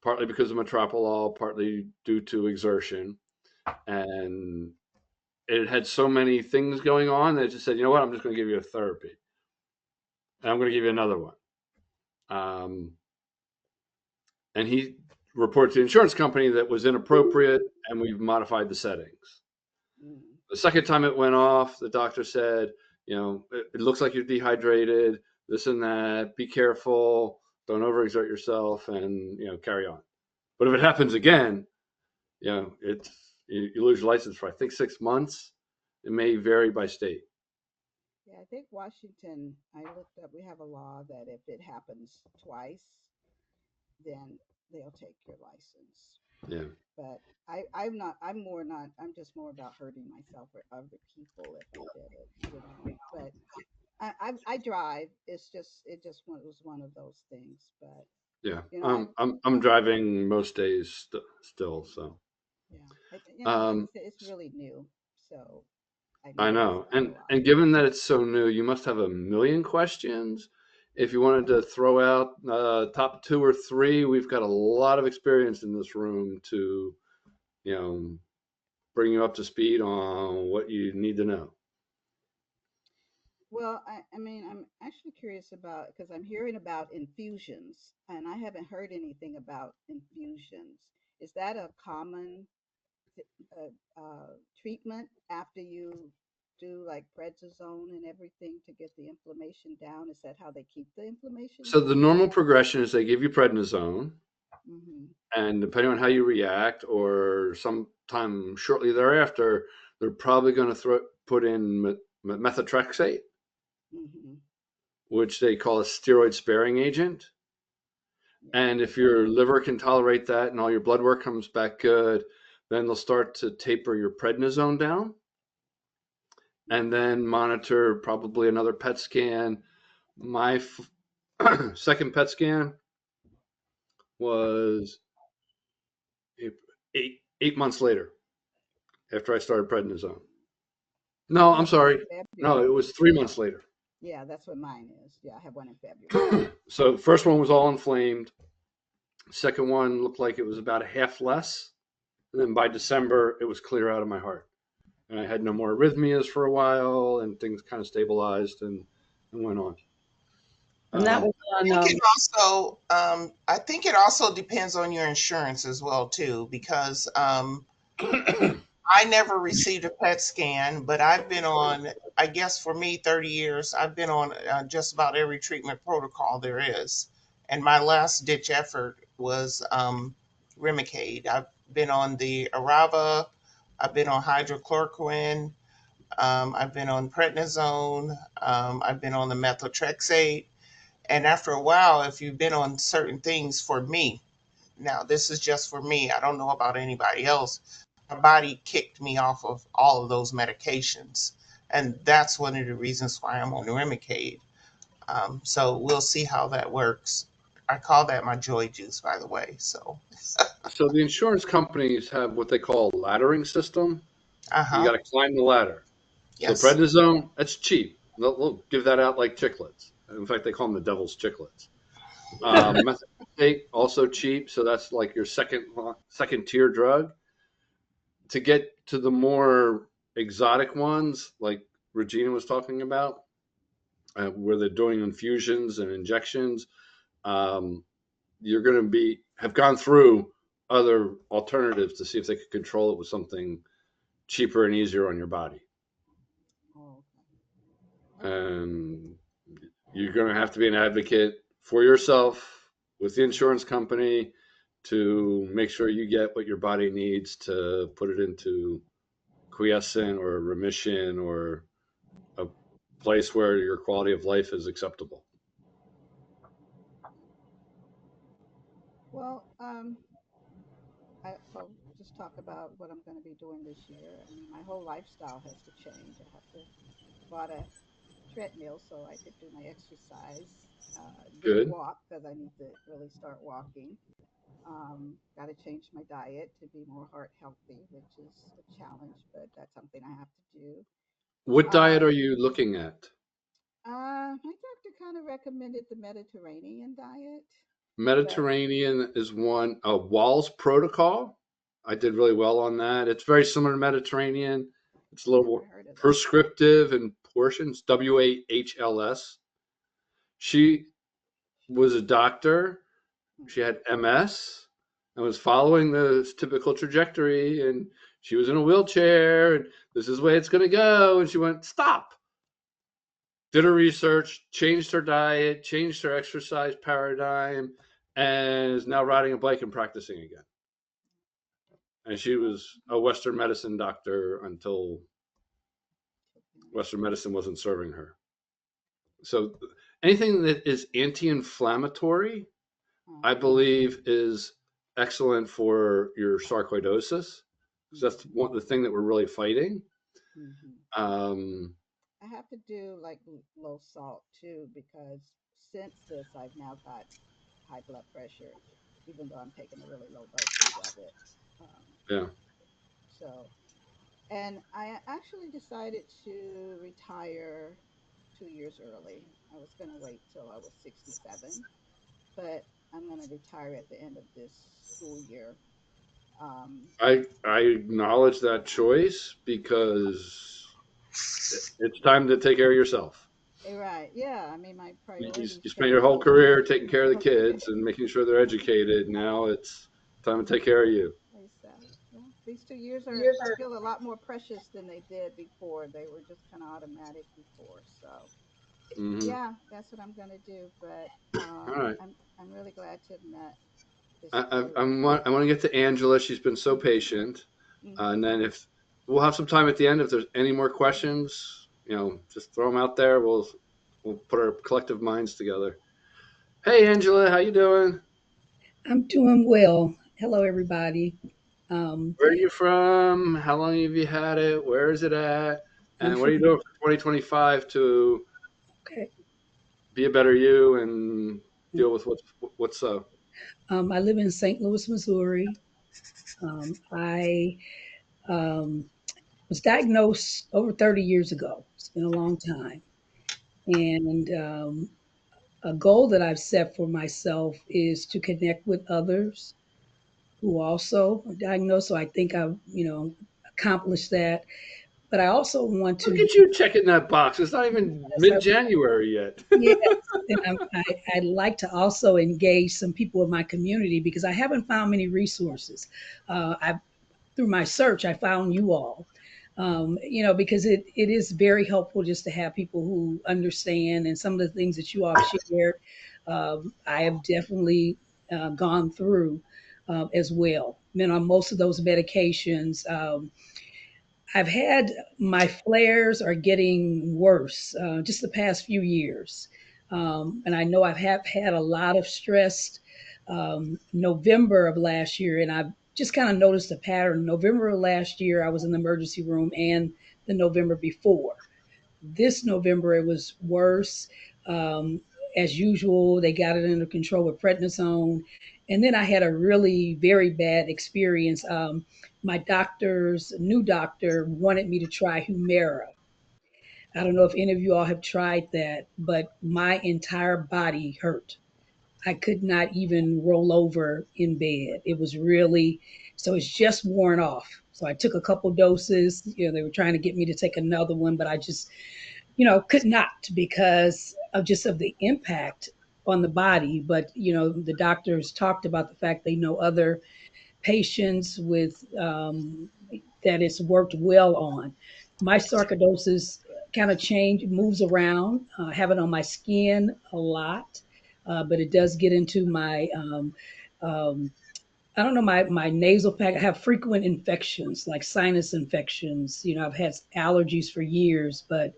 partly because of metoprolol, partly due to exertion, and it had so many things going on that it just said, you know what, I'm just going to give you a therapy, and I'm going to give you another one. Um, and he reported to the insurance company that was inappropriate, and we've modified the settings. Hmm. The second time it went off, the doctor said, it looks like you're dehydrated, this and that. Be careful. Don't overexert yourself, and carry on. But if it happens again, it's you lose your license for I think 6 months. It may vary by state. Yeah, I think Washington, I looked up, we have a law that if it happens twice, then they'll take your license. Yeah, But I'm not, I'm more not, I'm just more about hurting myself or other people if I did it, you know. But I drive. It's just, was one of those things. But, yeah. you know, I'm driving most days still. So yeah, you know, like I um, said, it's really new. So I I know it's know, not a lot. and given that it's so new, you must have a million questions. If you wanted to throw out top two or three, we've got a lot of experience in this room to you know bring you up to speed on what you need to know. Well, I mean, I'm actually curious about because I'm hearing about infusions, and I haven't heard anything about infusions. Is that a common treatment after you do like prednisone and everything to get the inflammation down? Is that how they keep the inflammation So the down? normal progression is they give you prednisone, Mm-hmm. and depending on how you react, or sometime shortly thereafter, they're probably going to put in methotrexate, Mm-hmm. which they call a steroid sparing agent. Yeah. And if your liver can tolerate that and all your blood work comes back good, then they'll start to taper your prednisone down and Mm-hmm. then monitor probably another PET scan. My second PET scan was 8 months later after I started prednisone. No, I I'm have one in sorry. No, it February. was 3 months later. Yeah, that's what mine is. Yeah, I have one in February. So the first one was all inflamed. Second one looked like it was about a half less. And then by December, it was clear out of my heart. And I had no more arrhythmias for a while, and things kind of stabilized and went on. And that Um, was on, I think it also depends on your insurance as well too, because I never received a PET scan, but I've been on, I guess for me, 30 years, I've been on just about every treatment protocol there is. And my last ditch effort was Remicade. I've been on the Arava, I've been on hydrochloroquine, I've been on prednisone, I've been on the methotrexate. And after a while, if you've been on certain things for me, now this is just for me, I don't know about anybody else, my body kicked me off of all of those medications. And that's one of the reasons why I'm on Remicade. So we'll see how that works. I call that my joy juice, by the way. So, So the insurance companies have what they call a laddering system. uh You huh. got to climb the ladder. So Yes. prednisone, that's cheap. They'll give that out like chiclets. In fact, they call them the devil's chiclets. Methotrexate, also cheap. So that's like your second tier drug. To get to the more exotic ones, like Regina was talking about, where they're doing infusions and injections, um, you're going to be have gone through other alternatives to see if they could control it with something cheaper and easier on your body. Oh, And you're going to have to be an advocate for yourself with the insurance company to make sure you get what your body needs to put it into quiescent or remission or a place where your quality of life is acceptable. well, I'll just talk about what I'm going to be doing this year. I mean, my whole lifestyle has to change. I bought a treadmill so I could do my exercise. Didn't Good. walk because I need to really start walking. Got to change my diet to be more heart healthy, which is a challenge, but that's something I have to do. What Uh, diet are you looking at? my doctor kind of recommended the Mediterranean diet, but Mediterranean is one. A Wahls protocol. I did really well on that. It's very similar to Mediterranean. It's a little never more heard of that. prescriptive in portions. Wahls. She was a doctor. Hmm. She had MS and was following the typical trajectory. And she was in a wheelchair. And this is the way it's going to go. And she went, stop. Did her research, changed her diet, changed her exercise paradigm, and is now riding a bike and practicing again. And she Well, was a Western medicine doctor until Western medicine wasn't serving her. So anything that is anti-inflammatory, I uh-huh. believe, is excellent for your sarcoidosis because that's Hmm. one the thing that we're really fighting. Hmm. Um, I have to do like low salt too because since this, I've now got high blood pressure, even though I'm taking a really low dosage of it. Um, yeah, so, and I actually decided to retire 2 years early. I was going to wait till I was 67, but I'm going to retire at the end of this school year. Um, I acknowledge that choice because it's time to take care of yourself. right. Yeah. I mean, my priorities You spent your whole changed. career taking care of the Okay. kids and making sure they're educated. Now it's time to take care of you. ASAP. Yeah. These 2 years are feel a lot more precious than they did before. They were just kind of automatic before. So Hmm. yeah, that's what I'm gonna do. But All right. I'm really glad to have met this I want to get to Angela. She's been so patient. And mm-hmm. then if we'll have some time at the end, if there's any more questions, just throw them out there. We'll put our collective minds together. Hey, Angela, how you doing? I'm doing well. Hello, everybody. Um, Where are you from? How long have you had it? Where is it at? I'm And what are you from, doing for 2025 to okay. be a better you and Mm. deal with what's. I live in St. Louis, Missouri. I was diagnosed over 30 years ago. It's been a long time. And a goal that I've set for myself is to connect with others who also are diagnosed. So I think I've, accomplished that. But I also want Look to, at you checking that box. It's not even so mid-January yet. yes, and I'd like to also engage some people in my community because I haven't found many resources. I Through my search, I found you all. Because it is very helpful just to have people who understand and some of the things that you all have shared. I have definitely gone through as well. On most of those medications. I've had my flares are getting worse just the past few years. And I know I've had a lot of stress November of last year, and just kind of noticed a pattern. November of last year, I was in the emergency room, and the November before. This November, it was worse. Um, as usual, they got it under control with prednisone. And then I had a really very bad experience. My doctor's new doctor wanted me to try Humira. I don't know if any of you all have tried that, but my entire body hurt. I could not even roll over in bed. It was really, so it's just worn off. So I took a couple doses. They were trying to get me to take another one, but I just, could not because of the impact on the body. But, the doctors talked about the fact they know other patients with that it's worked well on. My sarcoidosis kind of moves around. I have it on my skin a lot, but it does get into my um, I don't know, my nasal pack. I have frequent infections like sinus infections. I've had allergies for years, but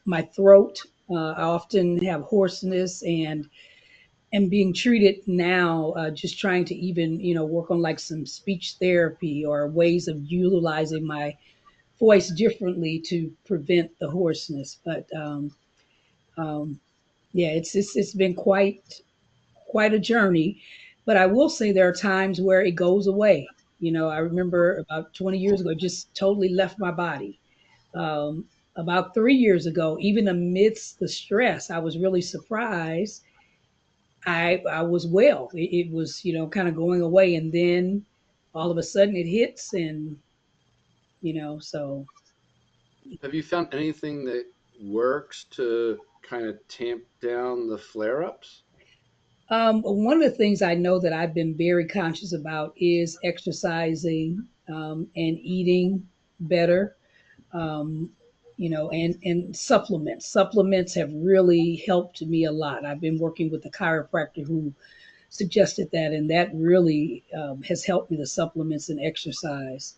my throat. I often have hoarseness and being treated now, just trying to even work on like some speech therapy or ways of utilizing my voice differently to prevent the hoarseness. But um, yeah, it's been quite a journey. But I will say there are times where it goes away. I remember about 20 years ago, it just totally left my body. About 3 years ago, even amidst the stress, I was really surprised. I was well. It was kind of going away, and then all of a sudden it hits, and so Have you found anything that works to kind of tamp down the flare ups? one of the things I know that I've been very conscious about is exercising and eating better. Um, and supplements. Supplements have really helped me a lot. I've been working with a chiropractor who suggested that, and that really has helped me, the supplements and exercise.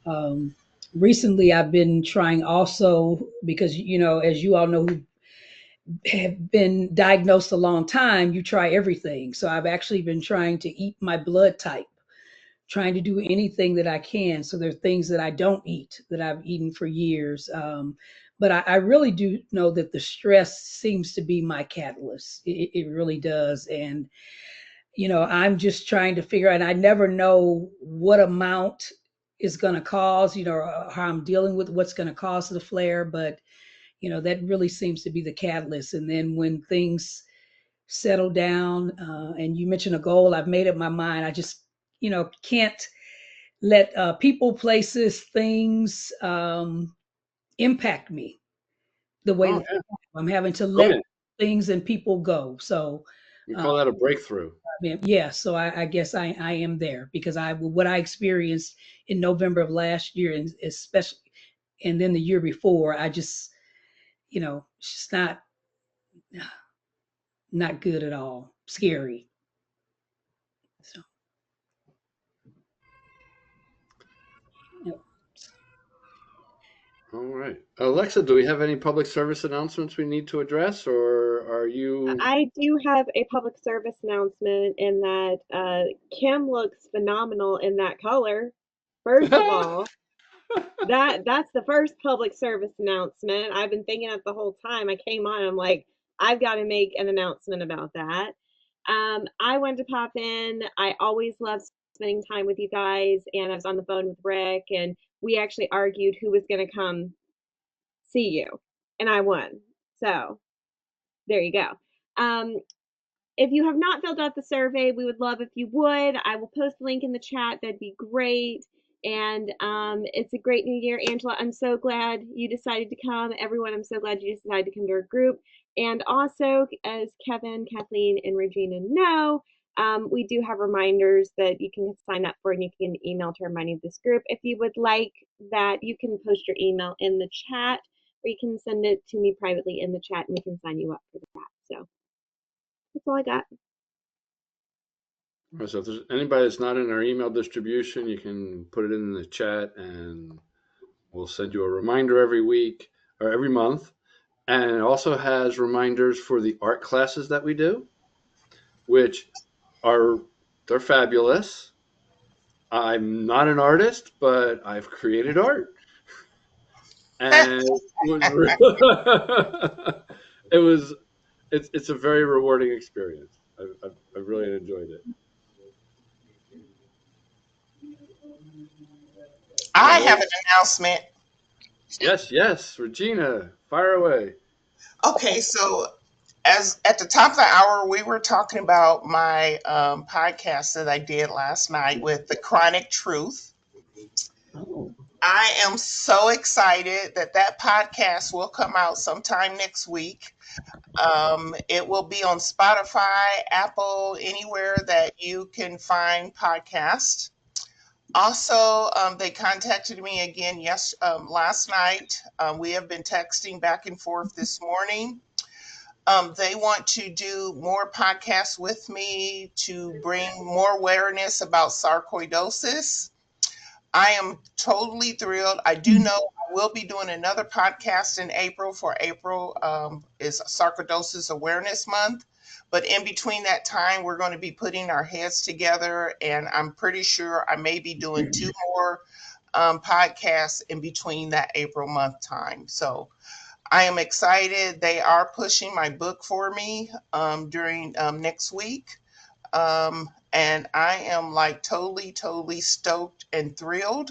Um, Recently, I've been trying also because, as you all know who have been diagnosed a long time, you try everything. So I've actually been trying to eat my blood type, trying to do anything that I can. So there are things that I don't eat that I've eaten for years. But I really do know that the stress seems to be my catalyst. It really does. And I'm just trying to figure out, and I never know what amount is going to cause, how I'm dealing with what's going to cause the flare, but that really seems to be the catalyst. And then when things settle down, and you mentioned a goal, I've made up my mind. I just, can't let people, places, things impact me the way Oh, that yeah. I'm having to let Brilliant. things and people go. So We uh, call that a breakthrough. yeah, so I guess I am there because what I experienced in November of last year, and especially, and then the year before, I just, it's just not good at all. Scary. So, yep. All right. Alexa, do we have any public service announcements we need to address, or are you? I do have a public service announcement in that Kim looks phenomenal in that color. First of all, that's the first public service announcement. I've been thinking of the whole time. I came on, I'm like, I've got to make an announcement about that. I wanted to pop in. I always love spending time with you guys, and I was on the phone with Rick, and we actually argued who was going to come see you, and I won. So there you go. Um, if you have not filled out the survey, we would love if you would. I will post the link in the chat. That'd be great. And it's a great new year. Angela, I'm so glad you decided to come. Everyone, I'm so glad you decided to come to our group. And also, as Kevin, Kathleen, and Regina know, we do have reminders that you can sign up for, and you can email to remind you of this group. If you would like that, you can post your email in the chat, or you can send it to me privately in the chat, and we can sign you up for that. So that's all I got. So if there's anybody that's not in our email distribution, you can put it in the chat, and we'll send you a reminder every week or every month. And it also has reminders for the art classes that we do, which they're fabulous. I'm not an artist, but I've created art, and it was it's a very rewarding experience. I really enjoyed it. I Oh, have an announcement. yes, Regina, fire away. Okay, so as at the top of the hour, we were talking about my podcast that I did last night with the Chronic Truth. Oh, I am so excited that that podcast will come out sometime next week. It will be on Spotify, Apple, anywhere that you can find podcasts. Also, they contacted me again last night. We have been texting back and forth this morning. They want to do more podcasts with me to bring more awareness about sarcoidosis. I am totally thrilled. I do know I will be doing another podcast in April for April is Sarcoidosis Awareness Month. But in between that time, we're going to be putting our heads together, and I'm pretty sure I may be doing two more podcasts in between that April month time. So I am excited. They are pushing my book for me during next week. And I am like totally stoked and thrilled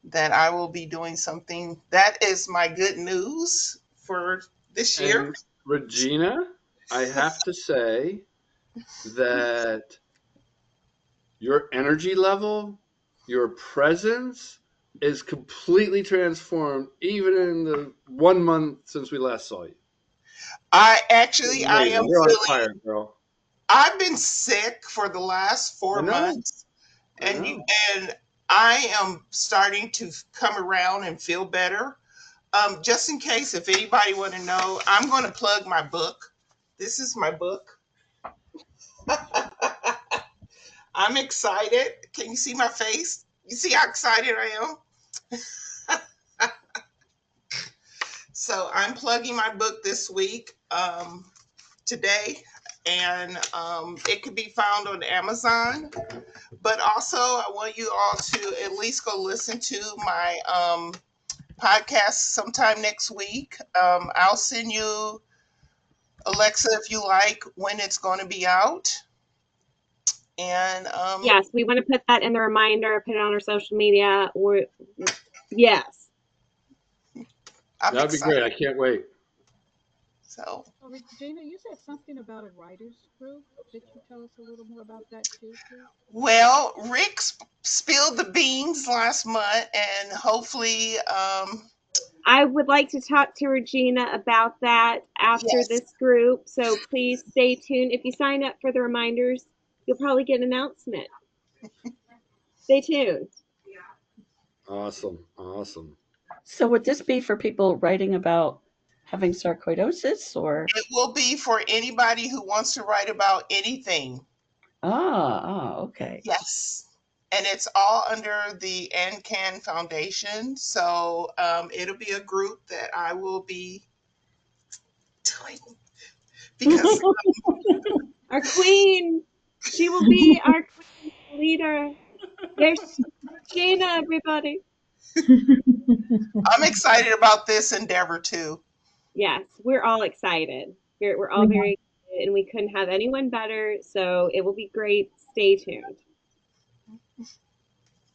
that I will be doing something. That is my good news for this year. And Regina, I have to say that your energy level, your presence is completely transformed, even in the 1 month since we last saw you. I am Amazing. You're on feeling. fire, girl. I've been sick for the last I four know. months, I and know. I am starting to come around and feel better. Just in case, if anybody want to know, I'm going to plug my book. This is my book. I'm excited. Can you see my face? You see how excited I am? So I'm plugging my book this week, today, and it can be found on Amazon. But also, I want you all to at least go listen to my podcast sometime next week. I'll send you, Alexa, if you like, when it's going to be out. And Yes, we want to put that in the reminder, put it on our social media. Or yes. I'm That'd be great. excited. I can't wait. So, Oh, Regina, you said something about a writers group. Could you tell us a little more about that too, please? well, Rick spilled the beans last month, and hopefully, I would like to talk to Regina about that after yes. this group. So please stay tuned. If you sign up for the reminders, you'll probably get an announcement. Stay tuned. Awesome. so would this be for people writing about having sarcoidosis or? It will be for anybody who wants to write about anything. Okay. Yes. And it's all under the AnCan Foundation. So it'll be a group that I will be doing because Our queen. She will be our queen leader. There's Regina, everybody. I'm excited about this endeavor too. Yes, we're all excited. We're all We very excited, and we couldn't have anyone better. So it will be great. Stay tuned.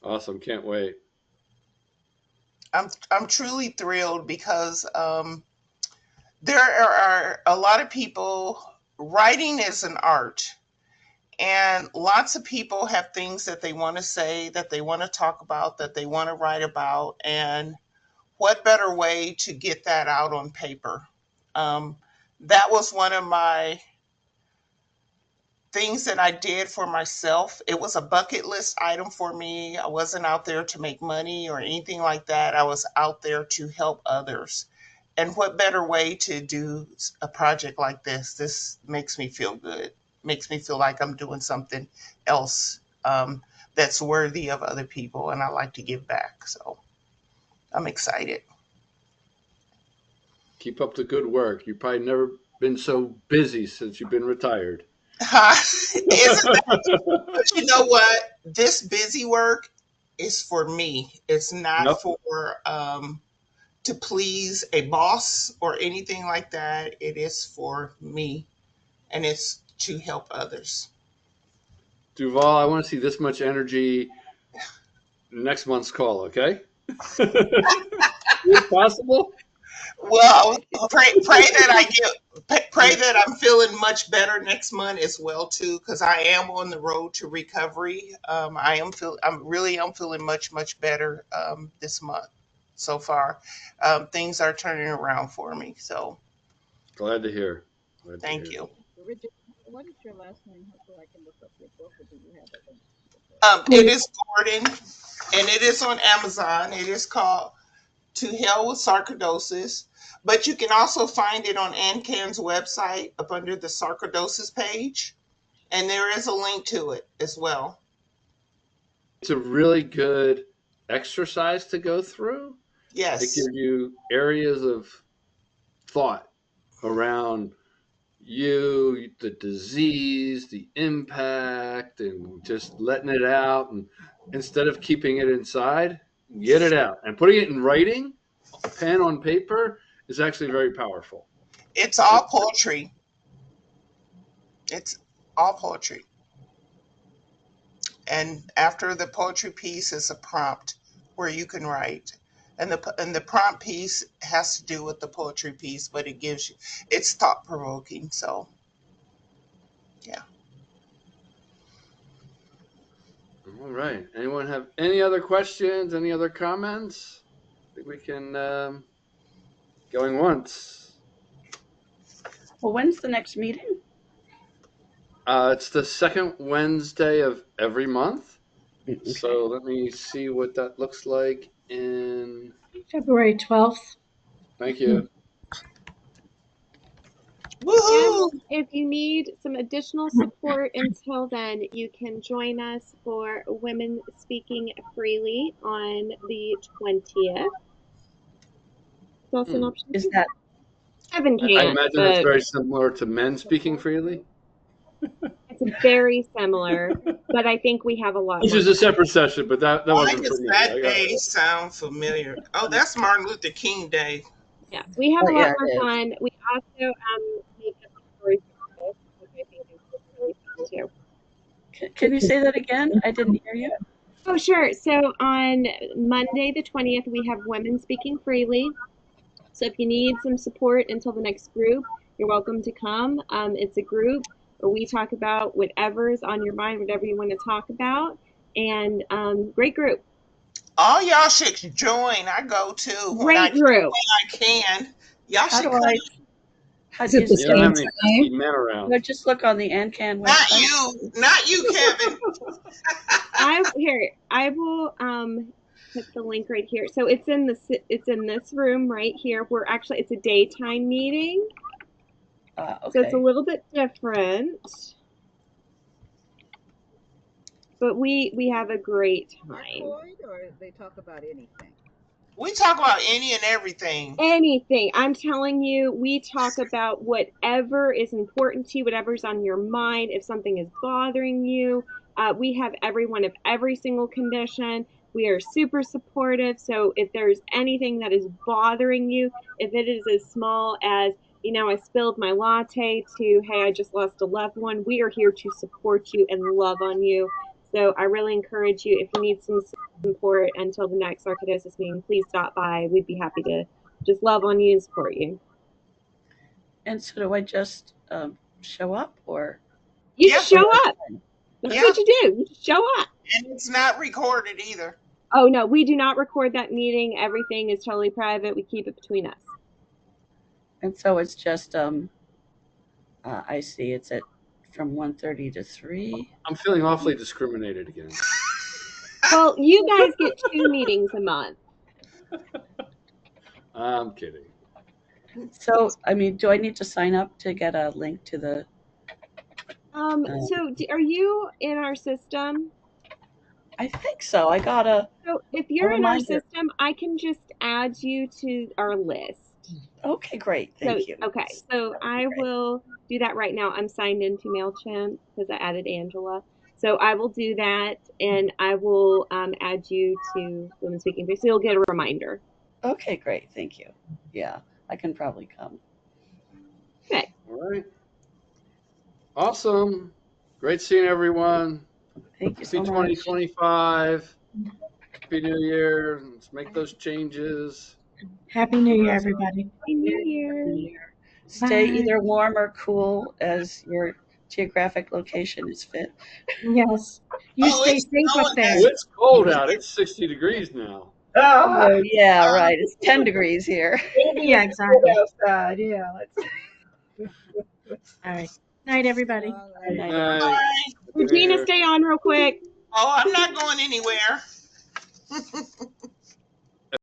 Awesome. Can't wait. I'm truly thrilled because there are a lot of people. Writing is an art, and lots of people have things that they want to say, that they want to talk about, that they want to write about, and what better way to get that out on paper? Um, that was one of my things that I did for myself. It was a bucket list item for me. I wasn't out there to make money or anything like that. I was out there to help others. And what better way to do a project like this? This makes me feel good. Makes me feel like I'm doing something else that's worthy of other people, and I like to give back. So I'm excited. Keep up the good work. You've probably never been so busy since you've been retired. Isn't that? But you know what? This busy work is for me. It's not Yep. for to please a boss or anything like that. It is for me, and it's to help others. Duvalle, I want to see this much energy next month's call, okay? Is it possible? Well, pray that pray that I'm feeling much better next month as well too, because I am on the road to recovery. I'm really am feeling much better this month so far. Things are turning around for me, so Glad to hear. Glad to thank hear. you. Regina, what is your last name so I can look up your book, or do you have it? It is Gordon, and it is on Amazon. It is called To Hell with Sarcoidosis, but you can also find it on AnCan's website up under the Sarcoidosis page, and there is a link to it as well. It's a really good exercise to go through. It Yes, gives you areas of thought around you, the disease, the impact, and just letting it out. And instead of keeping it inside, get it out. And putting it in writing, pen on paper, is actually very powerful. it's all poetry. It's all poetry. And after the poetry piece is a prompt where you can write. And the prompt piece has to do with the poetry piece, but it's thought provoking. So yeah. All right. Anyone have any other questions? Any other comments? I think we can going once. Well, when's the next meeting? It's the second Wednesday of every month. Okay. So let me see what that looks like in. February 12th. Thank you. Woohoo! And if you need some additional support until then, you can join us for Women Speaking Freely on the 20th. It's also an option. Is that Evan I can't, imagine it's but very similar to men speaking freely, it's very similar. But I think we have a lot which more. is a separate session, but that Why wasn't for does me. that day sound familiar? Oh, that's Martin Luther King Day. Yeah, we have a Oh, lot yeah, more it is. fun. We also make up the story service, which I think is really fun too. Can you say that again? I didn't hear you. Oh, sure. So on Monday, the 20th, we have Women Speaking Freely. So if you need some support until the next group, you're welcome to come. It's a group where we talk about whatever's on your mind, whatever you want to talk about. And great group. All y'all should join. I go too when I Great group. can. Y'all How should do come. I? How Is it the You don't have same any time? men do I around. just look on the AnCan Not website? not you, Kevin. I will put the link right here. So it's in this room right here. It's a daytime meeting. So it's a Okay. little bit different. But we have a great time. Record, or they talk about anything? We talk about any and everything. Anything. I'm telling you, we talk about whatever is important to you, whatever's on your mind. If something is bothering you, we have everyone of every single condition. We are super supportive. So if there's anything that is bothering you, if it is as small as, I spilled my latte to, hey, I just lost a loved one, we are here to support you and love on you. So I really encourage you, if you need some support until the next sarcoidosis meeting, please stop by. We'd be happy to just love on you and support you. And so do I just show up, or? You Yeah. just show up. That's Yeah. what you do. You just show up. And it's not recorded either. Oh, no, we do not record that meeting. Everything is totally private. We keep it between us. And so it's just I see it's from 1:30 to 3. I'm feeling awfully discriminated again. Well, you guys get 2 meetings a month. I'm kidding. So, I mean, do I need to sign up to get a link to the? So are you in our system? I think so. I got a. So if you're in our reminder. system, I can just add you to our list. Okay, great. So, Thank you. okay, so I Great. will do that right now. I'm signed into MailChimp because I added Angela. So I will do that, and I will add you to Women Speaking Free. So you'll get a reminder. Okay, great. Thank you. Yeah, I can probably come. Okay. All right. Awesome. Great seeing everyone. Thank you Happy so much. 2025. Happy New Year. Let's make those changes. Happy New Year, everybody. Happy New Year. Stay Bye. either warm or cool as your geographic location is fit. Yes. You Oh, stay it's safe up snowing. there. Oh, it's cold out. It's 60 degrees now. Ah, Oh, yeah, right. It's 10 degrees here. it'll be Yeah, cold exactly. outside. Yeah, let's. All right. Night, everybody. All Good right. night, Night. everybody. Bye. Happy New Regina, Year. stay on real quick. Oh, I'm not going anywhere.